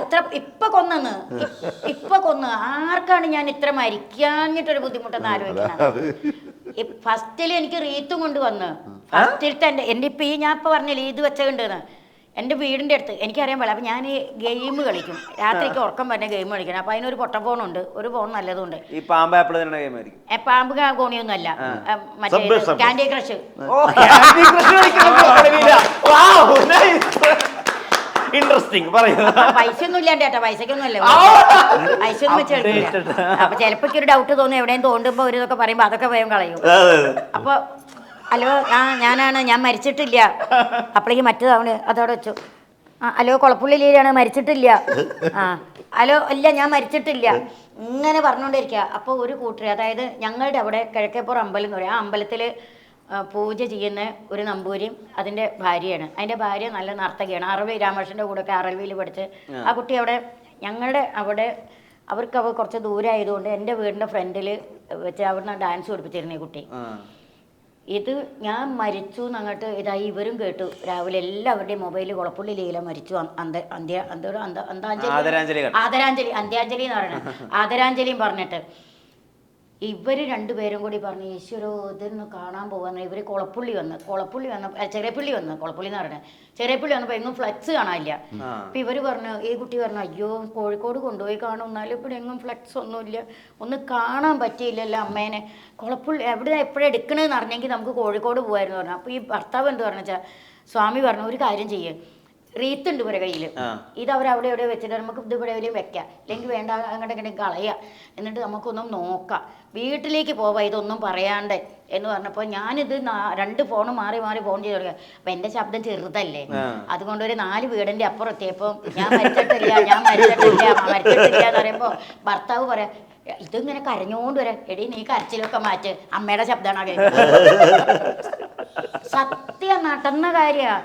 എത്ര ഇപ്പൊ കൊന്നു ഇപ്പൊ കൊന്നു ആർക്കാണ് ഞാൻ ഇത്ര മരിക്കാഞ്ഞിട്ടൊരു ബുദ്ധിമുട്ടെന്ന് ആലോചിക്കണം. ഫസ്റ്റിൽ എനിക്ക് റീത്തും കൊണ്ട് വന്ന് ഫസ്റ്റിലത്തെ എൻ്റെ ഇപ്പം ഞാൻ ഇപ്പൊ പറഞ്ഞില്ലേ ഇത് വെച്ചുണ്ടെന്ന് എൻ്റെ വീടിൻ്റെ അടുത്ത് എനിക്കറിയാൻ പാടില്ല. അപ്പം ഞാൻ ഈ ഗെയിം കളിക്കും രാത്രിക്ക് ഉറക്കം പറഞ്ഞ ഗെയിം കളിക്കണം. അപ്പം അതിനൊരു പൊട്ട ഫോണുണ്ട്, ഒരു ഫോൺ നല്ലതുണ്ട്. ഈ പാമ്പ് പാമ്പ് കോണിയൊന്നും അല്ല, മറ്റേ കാൻഡി ക്രഷ്. ഇൻട്രസ്റ്റിംഗ്. പൈസ ഒന്നും ഇല്ലാണ്ട് ചേട്ടാ, പൈസക്കൊന്നും അല്ല, പൈസ ഒന്നും വെച്ച് കളിക്കില്ല. അപ്പൊ ചിലപ്പോ ഒരു ഡൗട്ട് തോന്നി എവിടെയും തോണ്ടുമ്പോ ഒരു ഇതൊക്കെ പറയുമ്പോ അതൊക്കെ വേഗം കളയും. അപ്പൊ ഹലോ ഞാനാണ്, ഞാൻ മരിച്ചിട്ടില്ല. അപ്പോഴേക്ക് മറ്റേതവണ് അതവിടെ വെച്ചു. ഹലോ കുളപ്പുള്ളിയിലാണ്, മരിച്ചിട്ടില്ല. ഹലോ ഇല്ല ഞാൻ മരിച്ചിട്ടില്ല. ഇങ്ങനെ പറഞ്ഞുകൊണ്ടിരിക്കുക. അപ്പോൾ ഒരു കൂട്ടർ, അതായത് ഞങ്ങളുടെ അവിടെ കിഴക്കേപ്പുറം അമ്പലം എന്ന് പറയും, ആ അമ്പലത്തിൽ പൂജ ചെയ്യുന്ന ഒരു നമ്പൂരിയും അതിൻ്റെ ഭാര്യയാണ്. അതിൻ്റെ ഭാര്യ നല്ല നർത്തകിയാണ്. അറബി രാമകൃഷ്ണൻ്റെ കൂടെ ഒക്കെ അറബിയിൽ പഠിച്ച് ആ കുട്ടി അവിടെ ഞങ്ങളുടെ അവിടെ അവർക്ക് കുറച്ച് ദൂരമായതുകൊണ്ട് എൻ്റെ വീടിൻ്റെ ഫ്രണ്ടിൽ വെച്ച് അവിടുന്ന് ഡാൻസ് പഠിപ്പിച്ചിരുന്നു ഈ കുട്ടി. ഇത് ഞാൻ മരിച്ചു എന്നങ്ങോട്ട് ഇതായി ഇവരും കേട്ടു. രാവിലെ എല്ലാവരുടെയും മൊബൈലിൽ കുളപ്പുള്ളി ലീല മരിച്ചു ആദരാഞ്ജലി അന്ത്യാഞ്ജലി എന്ന് പറയണത്, ആദരാഞ്ജലിയും പറഞ്ഞിട്ട് ഇവർ രണ്ടുപേരും കൂടി പറഞ്ഞു ഈശ്വരോ ഇതൊന്ന് കാണാൻ പോകാന്ന്. ഇവർ കുളപ്പുള്ളി വന്ന് ചെറിയപ്പള്ളി വന്ന് കുളപ്പുള്ളി എന്ന് പറഞ്ഞത് ചെറിയപ്പള്ളി വന്നപ്പോൾ എങ്ങും ഫ്ലക്സ് കാണാനില്ല. അപ്പം ഇവർ പറഞ്ഞു, ഈ കുട്ടി പറഞ്ഞു അയ്യോ കോഴിക്കോട് കൊണ്ടുപോയി കാണും, എന്നാലും ഇവിടെ എങ്ങും ഫ്ലക്സ് ഒന്നുമില്ല, ഒന്ന് കാണാൻ പറ്റിയില്ലല്ലോ അമ്മേനെ. കുളപ്പുള്ളി എവിടെ എപ്പോഴും എടുക്കണമെന്ന് അറിഞ്ഞെങ്കിൽ നമുക്ക് കോഴിക്കോട് പോകുമായിരുന്നു പറഞ്ഞു. അപ്പോൾ ഈ ഭർത്താവ് എന്ത് പറഞ്ഞു വെച്ചാൽ സ്വാമി പറഞ്ഞു ഒരു കാര്യം ചെയ്യേ, റീത്തുണ്ട് ഇവരെ കയ്യിൽ, ഇത് അവരവിടെ എവിടെ വെച്ചിട്ട് നമുക്ക് ഇത് ഇവിടെ എവിടെയും വെക്കാം, അല്ലെങ്കിൽ വേണ്ട അങ്ങോട്ട് ഇങ്ങനെ കളയാം, എന്നിട്ട് നമുക്കൊന്നും നോക്കാം, വീട്ടിലേക്ക് പോവാം ഇതൊന്നും പറയാണ്ട് എന്ന് പറഞ്ഞപ്പോൾ ഞാനിത് 2 ഫോൺ മാറി ഫോൺ ചെയ്ത് തുടങ്ങി. അപ്പം എൻ്റെ ശബ്ദം ചെറുതല്ലേ, അതുകൊണ്ട് ഒരു 4 വീടിൻ്റെ അപ്പുറം എത്തിയപ്പോൾ ഞാൻ മരിച്ചിട്ടില്ല എന്ന് പറയുമ്പോൾ ഭർത്താവ് പറയാം ഇതിങ്ങനെ കരഞ്ഞോണ്ട് വരാം, എടീ നീ കരച്ചിലൊക്കെ മാറ്റ്, അമ്മയുടെ ശബ്ദമാണ് കേൾക്കുന്നത്. സത്യം നടന്ന കാര്യമാണ്.